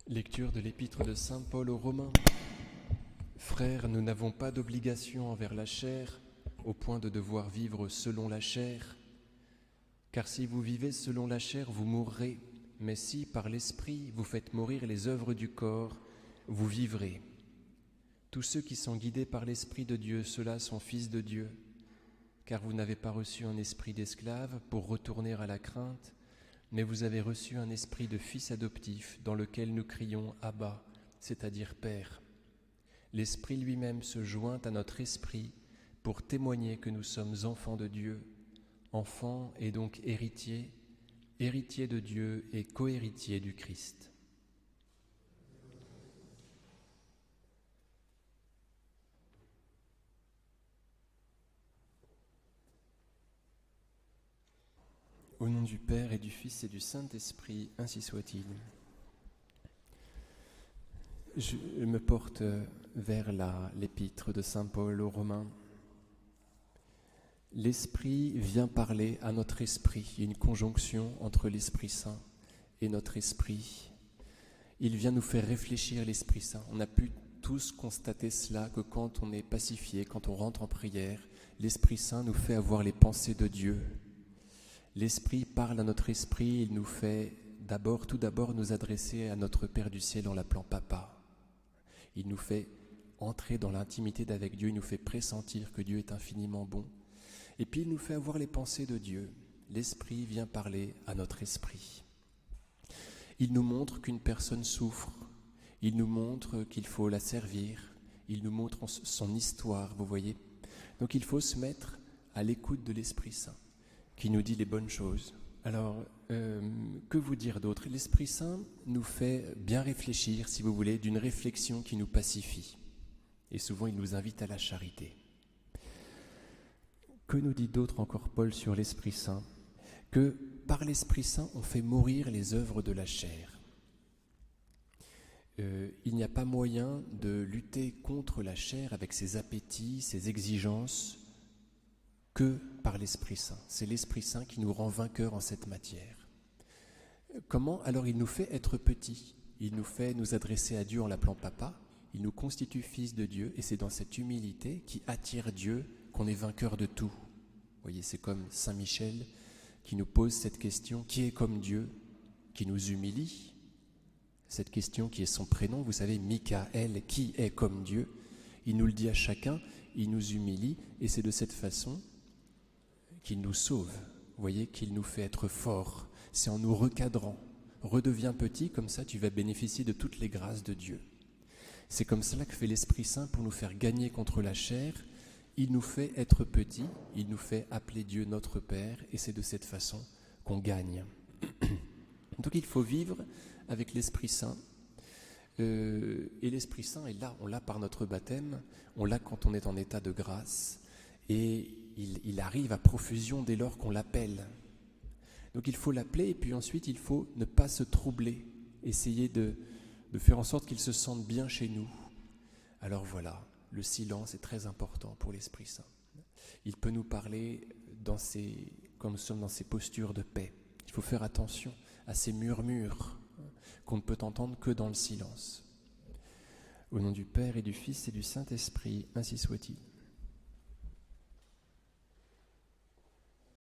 Lecture de l'Épître de Saint Paul aux Romains. Frères, nous n'avons pas d'obligation envers la chair, au point de devoir vivre selon la chair. Car si vous vivez selon la chair, vous mourrez. Mais si, par l'Esprit, vous faites mourir les œuvres du corps, vous vivrez. Tous ceux qui sont guidés par l'Esprit de Dieu, ceux-là sont fils de Dieu. Car vous n'avez pas reçu un esprit d'esclave pour retourner à la crainte, mais vous avez reçu un esprit de fils adoptif dans lequel nous crions « Abba », c'est-à-dire « Père ». L'Esprit lui-même se joint à notre esprit pour témoigner que nous sommes enfants de Dieu, enfants et donc héritiers, héritiers de Dieu et co-héritiers du Christ. Au nom du Père et du Fils et du Saint-Esprit, ainsi soit-il. Je me porte vers l'épître de Saint Paul aux Romains. L'Esprit vient parler à notre esprit. Il y a une conjonction entre l'Esprit Saint et notre esprit. Il vient nous faire réfléchir, l'Esprit Saint. On a pu tous constater cela, que quand on est pacifié, quand on rentre en prière, l'Esprit Saint nous fait avoir les pensées de Dieu. L'Esprit parle à notre esprit, il nous fait tout d'abord nous adresser à notre Père du ciel en l'appelant Papa. Il nous fait entrer dans l'intimité d'avec Dieu, il nous fait pressentir que Dieu est infiniment bon. Et puis il nous fait avoir les pensées de Dieu. L'Esprit vient parler à notre esprit. Il nous montre qu'une personne souffre, il nous montre qu'il faut la servir, il nous montre son histoire, vous voyez. Donc il faut se mettre à l'écoute de l'Esprit Saint, qui nous dit les bonnes choses. Alors, que vous dire d'autre ? L'Esprit Saint nous fait bien réfléchir, si vous voulez, d'une réflexion qui nous pacifie. Et souvent, il nous invite à la charité. Que nous dit d'autre encore Paul sur l'Esprit Saint ? Que par l'Esprit Saint, on fait mourir les œuvres de la chair. Il n'y a pas moyen de lutter contre la chair avec ses appétits, ses exigences, que par l'Esprit Saint. C'est l'Esprit Saint qui nous rend vainqueurs en cette matière. Comment ? Alors il nous fait être petits, il nous fait nous adresser à Dieu en l'appelant Papa, il nous constitue fils de Dieu, et c'est dans cette humilité qui attire Dieu qu'on est vainqueur de tout. Vous voyez, c'est comme Saint Michel qui nous pose cette question, qui est comme Dieu, qui nous humilie. Cette question qui est son prénom, vous savez, Michael, qui est comme Dieu. Il nous le dit à chacun, il nous humilie, et c'est de cette façon qu'il nous sauve, vous voyez, qu'il nous fait être forts. C'est en nous recadrant. Redeviens petit, comme ça tu vas bénéficier de toutes les grâces de Dieu. C'est comme cela que fait l'Esprit Saint pour nous faire gagner contre la chair. Il nous fait être petit, il nous fait appeler Dieu notre Père, et c'est de cette façon qu'on gagne. Donc il faut vivre avec l'Esprit Saint. Et l'Esprit Saint est là, on l'a par notre baptême, on l'a quand on est en état de grâce, et il arrive à profusion dès lors qu'on l'appelle. Donc il faut l'appeler, et puis ensuite il faut ne pas se troubler, essayer de faire en sorte qu'il se sente bien chez nous. Alors voilà, le silence est très important pour l'Esprit Saint. Il peut nous parler quand nous sommes dans ces postures de paix. Il faut faire attention à ces murmures qu'on ne peut entendre que dans le silence. Au nom du Père et du Fils et du Saint-Esprit, ainsi soit-il.